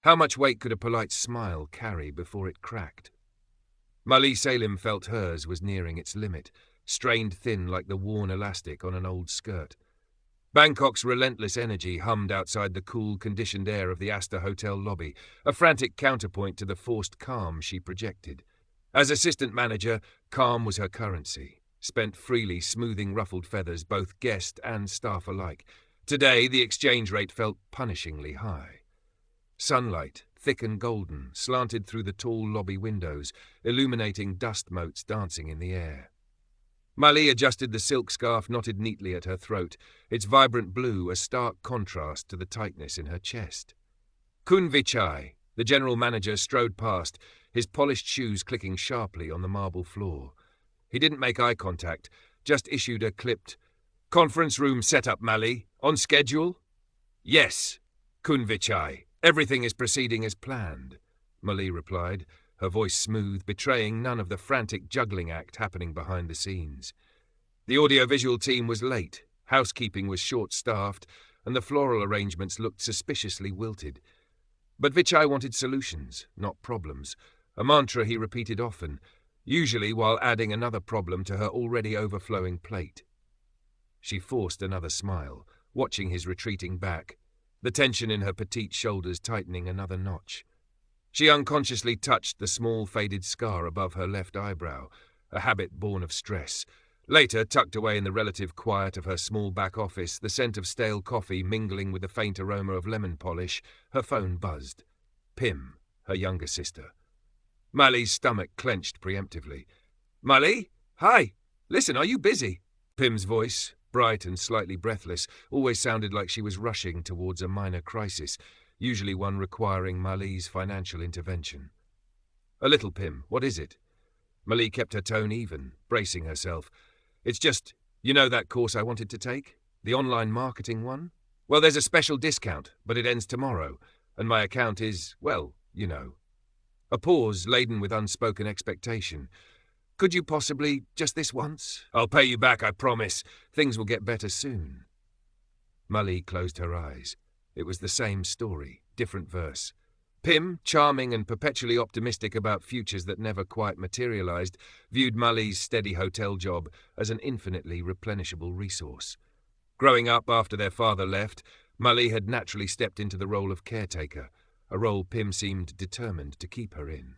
How much weight could a polite smile carry before it cracked? Mali Salim felt hers was nearing its limit, strained thin like the worn elastic on an old skirt. Bangkok's relentless energy hummed outside the cool, conditioned air of the Astor Hotel lobby, a frantic counterpoint to the forced calm she projected. As assistant manager, calm was her currency, spent freely smoothing ruffled feathers, both guest and staff alike. Today, the exchange rate felt punishingly high. Sunlight, thick and golden, slanted through the tall lobby windows, illuminating dust motes dancing in the air. Mali adjusted the silk scarf knotted neatly at her throat, its vibrant blue a stark contrast to the tightness in her chest. Kun Vichai, the general manager, strode past, his polished shoes clicking sharply on the marble floor. He didn't make eye contact, just issued a clipped, "Conference room setup, Mali. On schedule?" "Yes, Kun Vichai. Everything is proceeding as planned," Mali replied, her voice smooth, betraying none of the frantic juggling act happening behind the scenes. The audiovisual team was late, housekeeping was short-staffed, and the floral arrangements looked suspiciously wilted. But Vichai wanted solutions, not problems, a mantra he repeated often, usually while adding another problem to her already overflowing plate. She forced another smile, watching his retreating back, the tension in her petite shoulders tightening another notch. She unconsciously touched the small faded scar above her left eyebrow, a habit born of stress. Later, tucked away in the relative quiet of her small back office, the scent of stale coffee mingling with the faint aroma of lemon polish, her phone buzzed. Pim, her younger sister. Mali's stomach clenched preemptively. "Mali? Hi! Listen, are you busy?" Pim's voice, bright and slightly breathless, always sounded like she was rushing towards a minor crisis, usually one requiring Mali's financial intervention. "A little, Pim. What is it?" Mali kept her tone even, bracing herself. "It's just, you know that course I wanted to take? The online marketing one? Well, there's a special discount, but it ends tomorrow, and my account is, well, you know." A pause laden with unspoken expectation. "Could you possibly, just this once? I'll pay you back, I promise. Things will get better soon." Mali closed her eyes. It was the same story, different verse. Pim, charming and perpetually optimistic about futures that never quite materialized, viewed Mali's steady hotel job as an infinitely replenishable resource. Growing up after their father left, Mali had naturally stepped into the role of caretaker, a role Pim seemed determined to keep her in.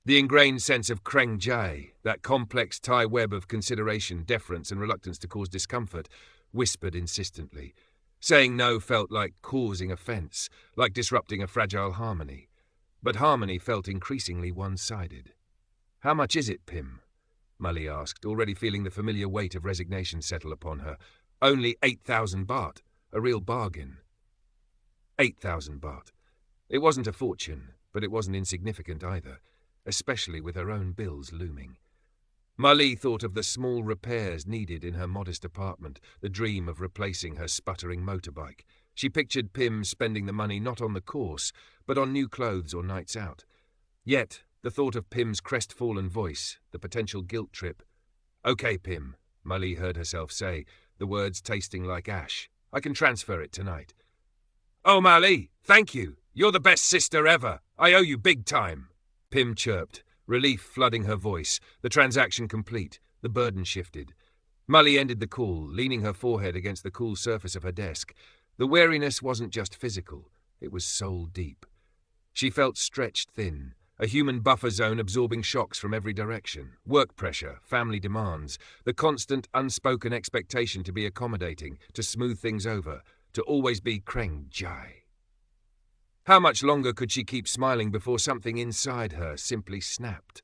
The ingrained sense of kreng jai, that complex tie web of consideration, deference, and reluctance to cause discomfort, whispered insistently. Saying no felt like causing offense, like disrupting a fragile harmony. But harmony felt increasingly one-sided. "How much is it, Pim?" Mali asked, already feeling the familiar weight of resignation settle upon her. "Only 8,000 baht, a real bargain." 8,000 baht. It wasn't a fortune, but it wasn't insignificant either, especially with her own bills looming. Mali thought of the small repairs needed in her modest apartment, the dream of replacing her sputtering motorbike. She pictured Pim spending the money not on the course, but on new clothes or nights out. Yet, the thought of Pim's crestfallen voice, the potential guilt trip. "Okay, Pim," Mali heard herself say, the words tasting like ash. "I can transfer it tonight." "Oh, Mali, thank you. You're the best sister ever. I owe you big time," Pim chirped, relief flooding her voice, the transaction complete, the burden shifted. Mali ended the call, leaning her forehead against the cool surface of her desk. The weariness wasn't just physical, it was soul-deep. She felt stretched thin, a human buffer zone absorbing shocks from every direction, work pressure, family demands, the constant unspoken expectation to be accommodating, to smooth things over, to always be kreng jai. How much longer could she keep smiling before something inside her simply snapped?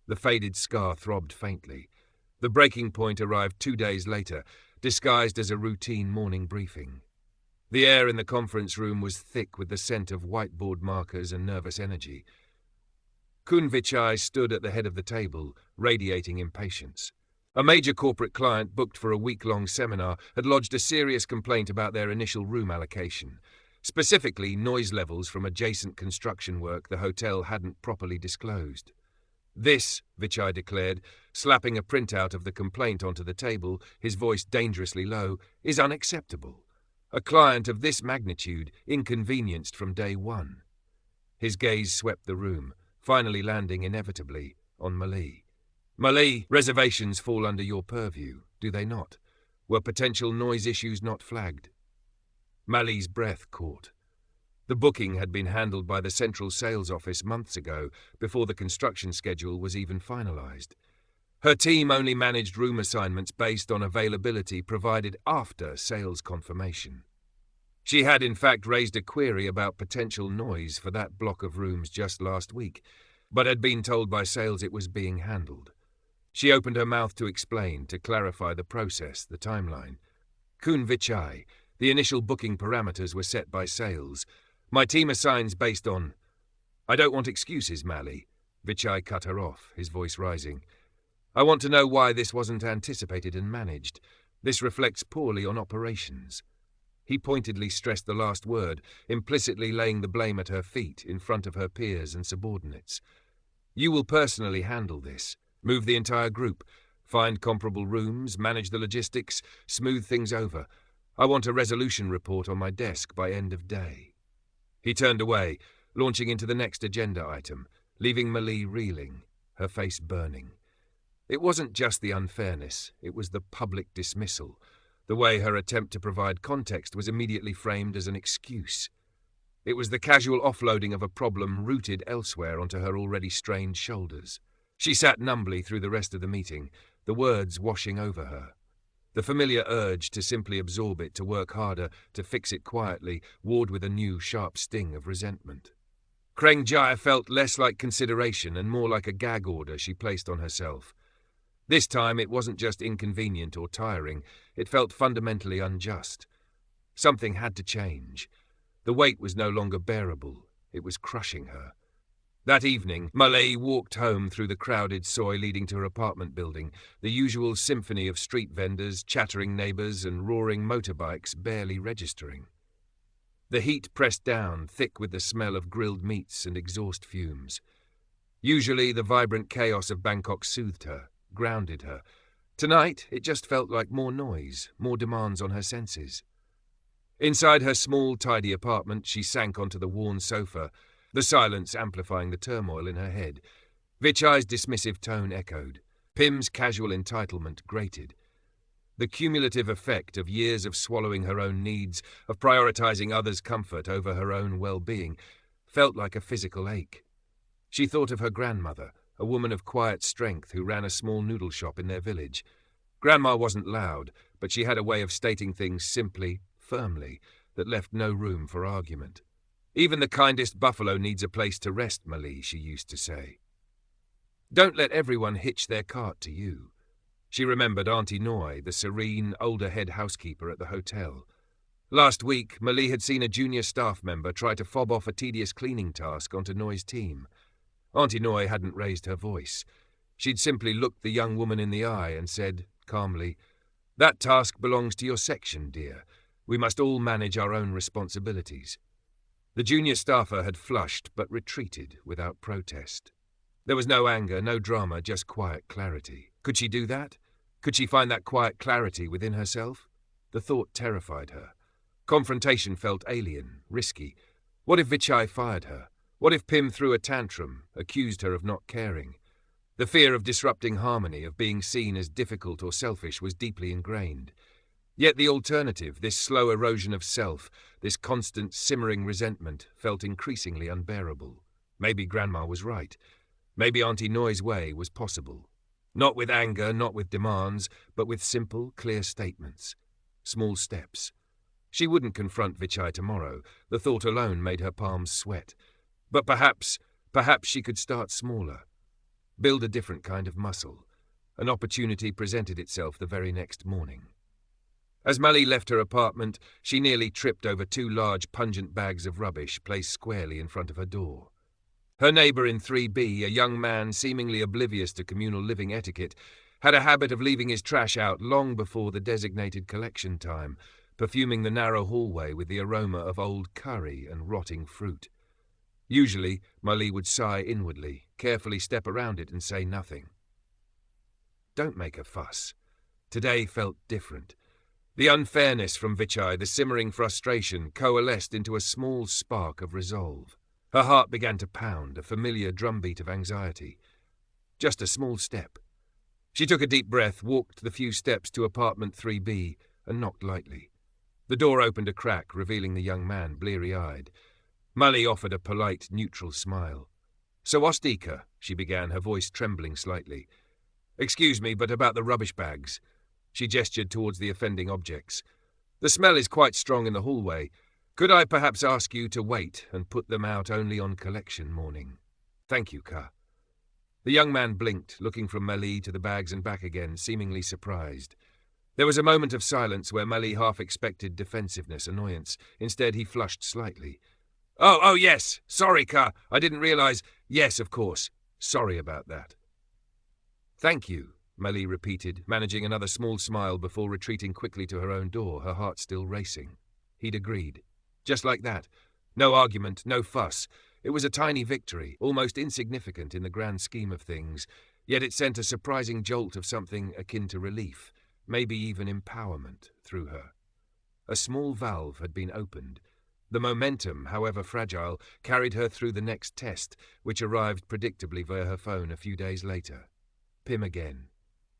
The faded scar throbbed faintly. The breaking point arrived 2 days later, disguised as a routine morning briefing. The air in the conference room was thick with the scent of whiteboard markers and nervous energy. Kun Vichai stood at the head of the table, radiating impatience. A major corporate client booked for a week-long seminar had lodged a serious complaint about their initial room allocation. Specifically, noise levels from adjacent construction work the hotel hadn't properly disclosed. "This," Vichai declared, slapping a printout of the complaint onto the table, his voice dangerously low, "is unacceptable. A client of this magnitude inconvenienced from day one." His gaze swept the room, finally landing inevitably on Malie. Malie, reservations fall under your purview, do they not? Were potential noise issues not flagged? Malie's breath caught. The booking had been handled by the central sales office months ago, before the construction schedule was even finalised. Her team only managed room assignments based on availability provided after sales confirmation. She had in fact raised a query about potential noise for that block of rooms just last week, but had been told by sales it was being handled. She opened her mouth to explain, to clarify the process, the timeline. Kun Vichai, the initial booking parameters were set by sales. My team assigns based on... I don't want excuses, Malie. Vichai cut her off, his voice rising. I want to know why this wasn't anticipated and managed. This reflects poorly on operations. He pointedly stressed the last word, implicitly laying the blame at her feet in front of her peers and subordinates. You will personally handle this. Move the entire group. Find comparable rooms, manage the logistics, smooth things over. I want a resolution report on my desk by end of day. He turned away, launching into the next agenda item, leaving Malie reeling, her face burning. It wasn't just the unfairness, it was the public dismissal. The way her attempt to provide context was immediately framed as an excuse. It was the casual offloading of a problem rooted elsewhere onto her already strained shoulders. She sat numbly through the rest of the meeting, the words washing over her. The familiar urge to simply absorb it, to work harder, to fix it quietly, warred with a new, sharp sting of resentment. Kreng Jaya felt less like consideration and more like a gag order she placed on herself. This time it wasn't just inconvenient or tiring, it felt fundamentally unjust. Something had to change. The weight was no longer bearable, it was crushing her. That evening, Malie walked home through the crowded soy leading to her apartment building, the usual symphony of street vendors, chattering neighbours and roaring motorbikes barely registering. The heat pressed down, thick with the smell of grilled meats and exhaust fumes. Usually the vibrant chaos of Bangkok soothed her, grounded her. Tonight, it just felt like more noise, more demands on her senses. Inside her small, tidy apartment, she sank onto the worn sofa, the silence amplifying the turmoil in her head. Vichai's dismissive tone echoed. Pim's casual entitlement grated. The cumulative effect of years of swallowing her own needs, of prioritizing others' comfort over her own well-being, felt like a physical ache. She thought of her grandmother, a woman of quiet strength who ran a small noodle shop in their village. Grandma wasn't loud, but she had a way of stating things simply, firmly, that left no room for argument. Even the kindest buffalo needs a place to rest, Malie, she used to say. Don't let everyone hitch their cart to you. She remembered Auntie Noi, the serene, older head housekeeper at the hotel. Last week, Malie had seen a junior staff member try to fob off a tedious cleaning task onto Noi's team. Auntie Noi hadn't raised her voice. She'd simply looked the young woman in the eye and said, calmly, "That task belongs to your section, dear. We must all manage our own responsibilities." The junior staffer had flushed but retreated without protest. There was no anger, no drama, just quiet clarity. Could she do that? Could she find that quiet clarity within herself? The thought terrified her. Confrontation felt alien, risky. What if Vichai fired her? What if Pim threw a tantrum, accused her of not caring? The fear of disrupting harmony, of being seen as difficult or selfish, was deeply ingrained. Yet the alternative, this slow erosion of self, this constant simmering resentment, felt increasingly unbearable. Maybe Grandma was right. Maybe Auntie Noi's way was possible. Not with anger, not with demands, but with simple, clear statements. Small steps. She wouldn't confront Vichai tomorrow. The thought alone made her palms sweat. But perhaps she could start smaller. Build a different kind of muscle. An opportunity presented itself the very next morning. As Malie left her apartment, she nearly tripped over 2 large, pungent bags of rubbish placed squarely in front of her door. Her neighbour in 3B, a young man seemingly oblivious to communal living etiquette, had a habit of leaving his trash out long before the designated collection time, perfuming the narrow hallway with the aroma of old curry and rotting fruit. Usually, Malie would sigh inwardly, carefully step around it and say nothing. Don't make a fuss. Today felt different. The unfairness from Vichai, the simmering frustration, coalesced into a small spark of resolve. Her heart began to pound, a familiar drumbeat of anxiety. Just a small step. She took a deep breath, walked the few steps to apartment 3B, and knocked lightly. The door opened a crack, revealing the young man, bleary-eyed. Mully offered a polite, neutral smile. "So Ostika," she began, her voice trembling slightly. "Excuse me, but about the rubbish bags." She gestured towards the offending objects. "The smell is quite strong in the hallway. Could I perhaps ask you to wait and put them out only on collection morning? Thank you, Ka." The young man blinked, looking from Mully to the bags and back again, seemingly surprised. There was a moment of silence where Mully half expected defensiveness, annoyance. Instead, he flushed slightly. Oh, yes. Sorry, Ka. I didn't realize. Yes, of course. Sorry about that." "Thank you," Mully repeated, managing another small smile before retreating quickly to her own door, her heart still racing. He'd agreed. Just like that. No argument, no fuss. It was a tiny victory, almost insignificant in the grand scheme of things, yet it sent a surprising jolt of something akin to relief, maybe even empowerment, through her. A small valve had been opened. The momentum, however fragile, carried her through the next test, which arrived predictably via her phone a few days later. Pim again.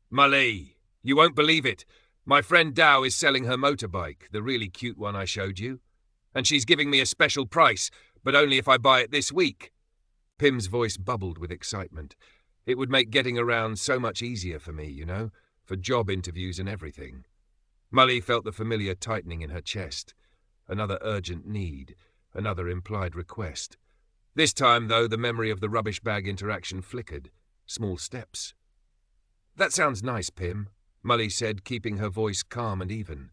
"Mully, you won't believe it. My friend Dow is selling her motorbike, the really cute one I showed you. And she's giving me a special price, but only if I buy it this week." Pim's voice bubbled with excitement. "It would make getting around so much easier for me, you know, for job interviews and everything." Mully felt the familiar tightening in her chest. Another urgent need, another implied request. This time, though, the memory of the rubbish bag interaction flickered. Small steps. "That sounds nice, Pim," Mully said, keeping her voice calm and even.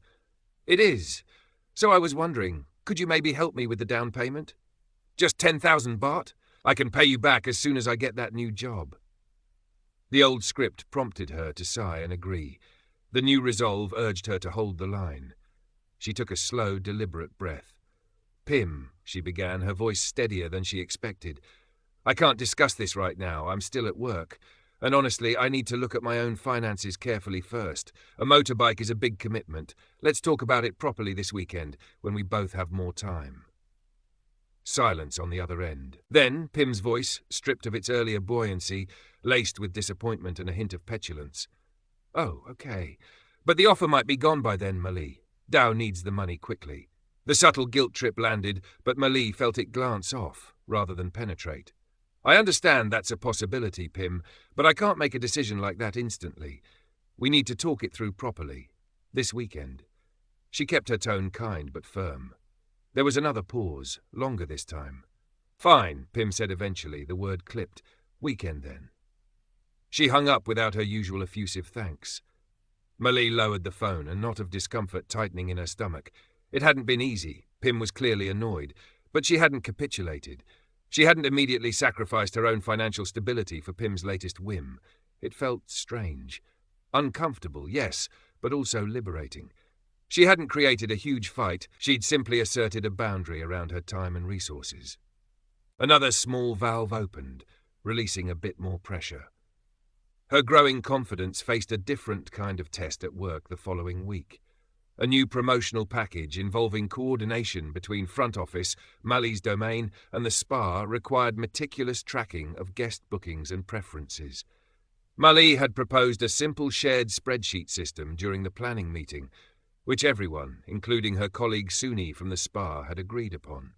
"It is. So I was wondering, could you maybe help me with the down payment? Just 10,000 baht? I can pay you back as soon as I get that new job." The old script prompted her to sigh and agree. The new resolve urged her to hold the line. She took a slow, deliberate breath. "Pim," she began, her voice steadier than she expected. "I can't discuss this right now. I'm still at work. And honestly, I need to look at my own finances carefully first. A motorbike is a big commitment. Let's talk about it properly this weekend, when we both have more time." Silence on the other end. Then, Pim's voice, stripped of its earlier buoyancy, laced with disappointment and a hint of petulance. "Oh, okay. But the offer might be gone by then, Mully. Dow needs the money quickly." The subtle guilt trip landed, but Mully felt it glance off, rather than penetrate. "I understand that's a possibility, Pim, but I can't make a decision like that instantly. We need to talk it through properly. This weekend." She kept her tone kind but firm. There was another pause, longer this time. "Fine," Pim said eventually, the word clipped. "Weekend, then." She hung up without her usual effusive thanks. Mully lowered the phone, a knot of discomfort tightening in her stomach. It hadn't been easy. Pim was clearly annoyed, but she hadn't capitulated. She hadn't immediately sacrificed her own financial stability for Pim's latest whim. It felt strange. Uncomfortable, yes, but also liberating. She hadn't created a huge fight, she'd simply asserted a boundary around her time and resources. Another small valve opened, releasing a bit more pressure. Her growing confidence faced a different kind of test at work the following week. A new promotional package involving coordination between front office, Mully's domain, and the spa required meticulous tracking of guest bookings and preferences. Mully had proposed a simple shared spreadsheet system during the planning meeting, which everyone, including her colleague Suni from the spa, had agreed upon.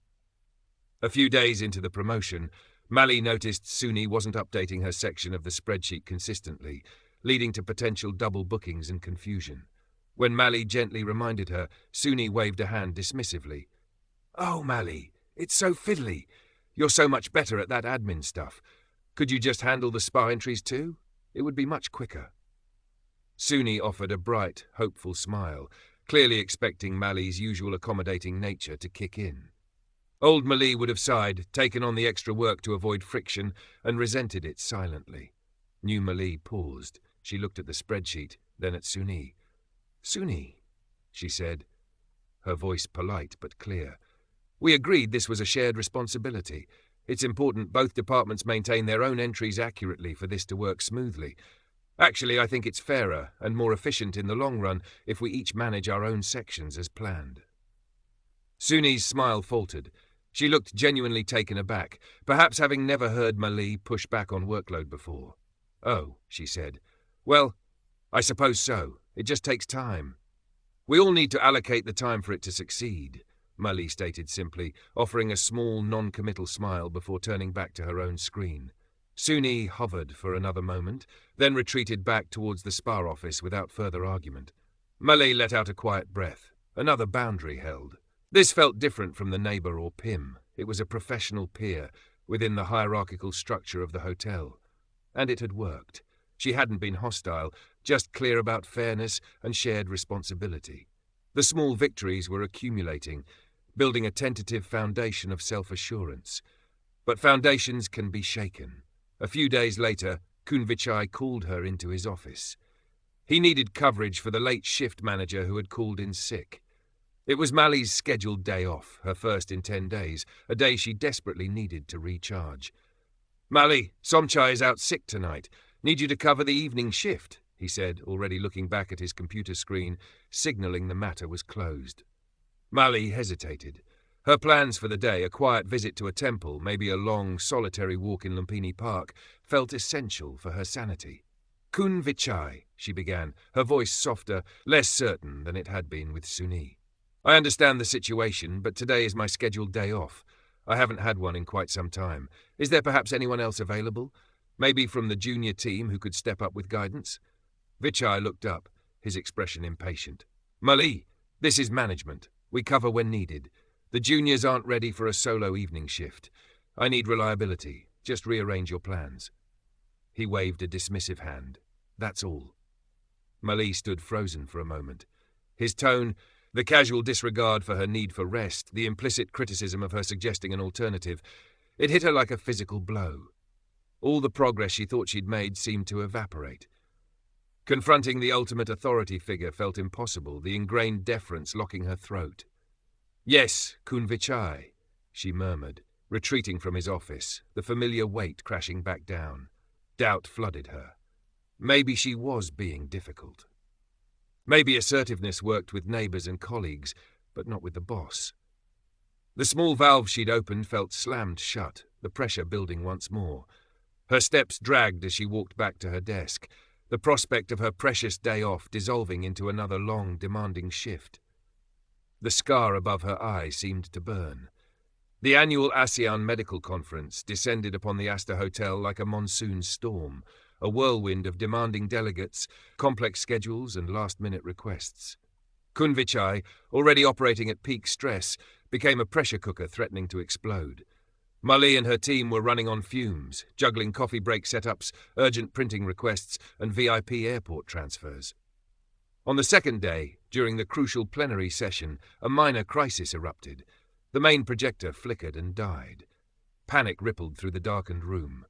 A few days into the promotion, Mully noticed Suni wasn't updating her section of the spreadsheet consistently, leading to potential double bookings and confusion. When Mully gently reminded her, Suni waved a hand dismissively. "Oh, Mully, it's so fiddly. You're so much better at that admin stuff. Could you just handle the spa entries too? It would be much quicker." Suni offered a bright, hopeful smile, clearly expecting Mully's usual accommodating nature to kick in. Old Mully would have sighed, taken on the extra work to avoid friction, and resented it silently. New Mully paused. She looked at the spreadsheet, then at Suni. "Suni," she said, her voice polite but clear. "We agreed this was a shared responsibility. It's important both departments maintain their own entries accurately for this to work smoothly. Actually, I think it's fairer and more efficient in the long run if we each manage our own sections as planned." Suni's smile faltered. She looked genuinely taken aback, perhaps having never heard Mali push back on workload before. "Oh," she said. "Well, I suppose so. It just takes time." "We all need to allocate the time for it to succeed," Mali stated simply, offering a small, non-committal smile before turning back to her own screen. Suni hovered for another moment, then retreated back towards the spa office without further argument. Mali let out a quiet breath. Another boundary held. This felt different from the neighbour or Pim. It was a professional peer within the hierarchical structure of the hotel. And it had worked. She hadn't been hostile, just clear about fairness and shared responsibility. The small victories were accumulating, building a tentative foundation of self-assurance. But foundations can be shaken. A few days later, Kunvichai called her into his office. He needed coverage for the late shift manager who had called in sick. It was Mali's scheduled day off, her first in 10 days, a day she desperately needed to recharge. "Mali, Somchai is out sick tonight. Need you to cover the evening shift," he said, already looking back at his computer screen, signalling the matter was closed. Mali hesitated. Her plans for the day, a quiet visit to a temple, maybe a long, solitary walk in Lumpini Park, felt essential for her sanity. "Kunvichai," she began, her voice softer, less certain than it had been with Suni. "I understand the situation, but today is my scheduled day off. I haven't had one in quite some time. Is there perhaps anyone else available? Maybe from the junior team who could step up with guidance?" Vichai looked up, his expression impatient. "Mali, this is management. We cover when needed. The juniors aren't ready for a solo evening shift. I need reliability. Just rearrange your plans." He waved a dismissive hand. "That's all." Mali stood frozen for a moment. His tone, the casual disregard for her need for rest, the implicit criticism of her suggesting an alternative, it hit her like a physical blow. All the progress she thought she'd made seemed to evaporate. Confronting the ultimate authority figure felt impossible, the ingrained deference locking her throat. "Yes, Kunvichai," she murmured, retreating from his office, the familiar weight crashing back down. Doubt flooded her. Maybe she was being difficult. Maybe assertiveness worked with neighbours and colleagues, but not with the boss. The small valve she'd opened felt slammed shut, the pressure building once more. Her steps dragged as she walked back to her desk, the prospect of her precious day off dissolving into another long, demanding shift. The scar above her eye seemed to burn. The annual ASEAN Medical Conference descended upon the Astor Hotel like a monsoon storm, a whirlwind of demanding delegates, complex schedules and last-minute requests. Kunvichai, already operating at peak stress, became a pressure cooker threatening to explode. Mali and her team were running on fumes, juggling coffee break setups, urgent printing requests, and VIP airport transfers. On the second day, during the crucial plenary session, a minor crisis erupted. The main projector flickered and died. Panic rippled through the darkened room.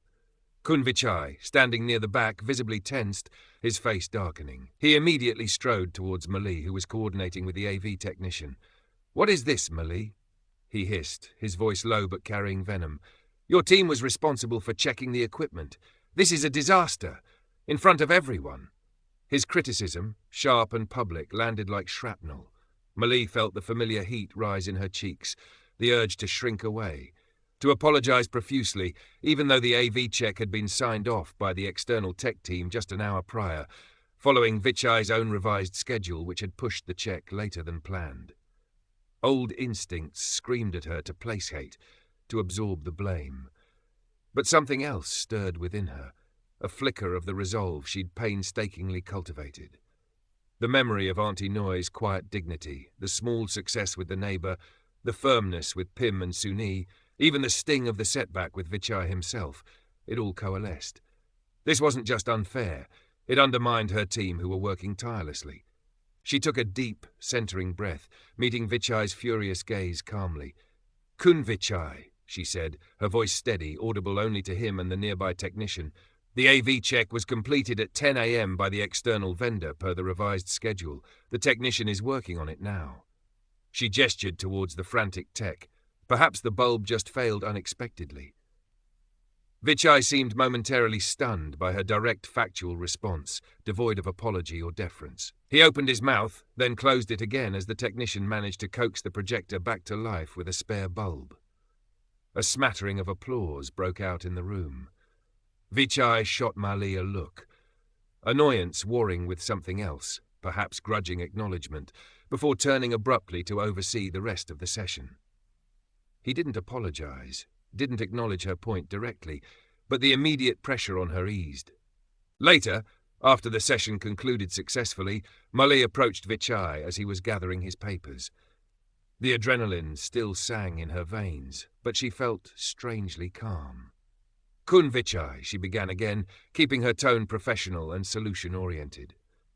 Kunvichai, standing near the back, visibly tensed, his face darkening. He immediately strode towards Mali, who was coordinating with the AV technician. "What is this, Mali?" he hissed, his voice low but carrying venom. "Your team was responsible for checking the equipment. This is a disaster. In front of everyone." His criticism, sharp and public, landed like shrapnel. Mali felt the familiar heat rise in her cheeks, the urge to shrink away, to apologize profusely, even though the AV check had been signed off by the external tech team just an hour prior, following Vichai's own revised schedule which had pushed the check later than planned. Old instincts screamed at her to placate, to absorb the blame. But something else stirred within her, a flicker of the resolve she'd painstakingly cultivated. The memory of Auntie Noi's quiet dignity, the small success with the neighbour, the firmness with Pim and Suni, even the sting of the setback with Vichai himself, it all coalesced. This wasn't just unfair, it undermined her team who were working tirelessly. She took a deep, centering breath, meeting Vichai's furious gaze calmly. "Kunvichai," she said, her voice steady, audible only to him and the nearby technician. "The AV check was completed at 10 a.m. by the external vendor per the revised schedule. The technician is working on it now." She gestured towards the frantic tech. Perhaps the bulb just failed unexpectedly. Vichai seemed momentarily stunned by her direct factual response, devoid of apology or deference. He opened his mouth, then closed it again as the technician managed to coax the projector back to life with a spare bulb. A smattering of applause broke out in the room. Vichai shot Mali a look, annoyance warring with something else, perhaps grudging acknowledgement, before turning abruptly to oversee the rest of the session. He didn't apologize, didn't acknowledge her point directly, but the immediate pressure on her eased. Later, after the session concluded successfully, Mali approached Vichai as he was gathering his papers. The adrenaline still sang in her veins, but she felt strangely calm. Kun Vichai, she began again, keeping her tone professional and solution-oriented.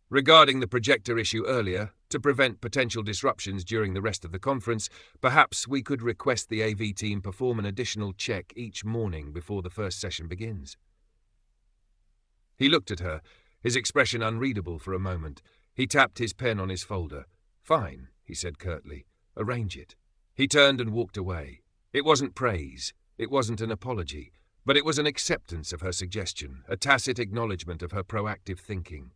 Regarding the projector issue earlier, to prevent potential disruptions during the rest of the conference, perhaps we could request the AV team perform an additional check each morning before the first session begins. He looked at her, his expression unreadable for a moment. He tapped his pen on his folder. "Fine," he said curtly. "Arrange it." He turned and walked away. It wasn't praise, it wasn't an apology, but it was an acceptance of her suggestion, a tacit acknowledgement of her proactive thinking.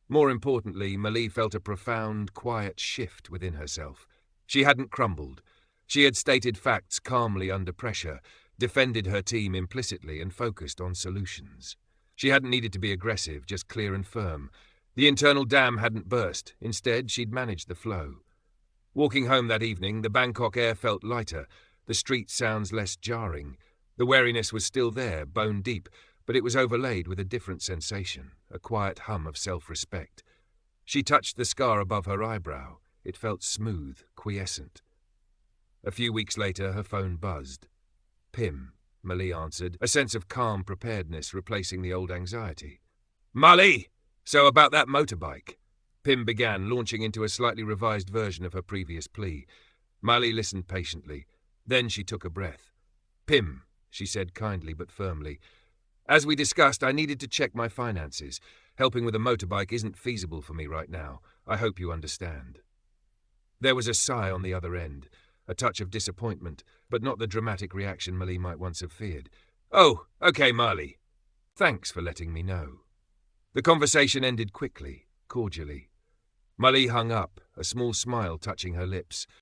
More importantly, Mali felt a profound, quiet shift within herself. She hadn't crumbled. She had stated facts calmly under pressure, defended her team implicitly, and focused on solutions. She hadn't needed to be aggressive, just clear and firm. The internal dam hadn't burst. Instead, she'd managed the flow. Walking home that evening, the Bangkok air felt lighter, the street sounds less jarring. The wariness was still there, bone deep, but it was overlaid with a different sensation, a quiet hum of self-respect. She touched the scar above her eyebrow. It felt smooth, quiescent. A few weeks later, her phone buzzed. "Pim," Mali answered, a sense of calm preparedness replacing the old anxiety. "Mali! So about that motorbike?" Pim began, launching into a slightly revised version of her previous plea. Mali listened patiently. Then she took a breath. "Pim," she said kindly but firmly, "as we discussed, I needed to check my finances. Helping with a motorbike isn't feasible for me right now. I hope you understand." There was a sigh on the other end, a touch of disappointment, but not the dramatic reaction Mali might once have feared. "Oh, okay, Mali. Thanks for letting me know." The conversation ended quickly, cordially. Mali hung up, a small smile touching her lips,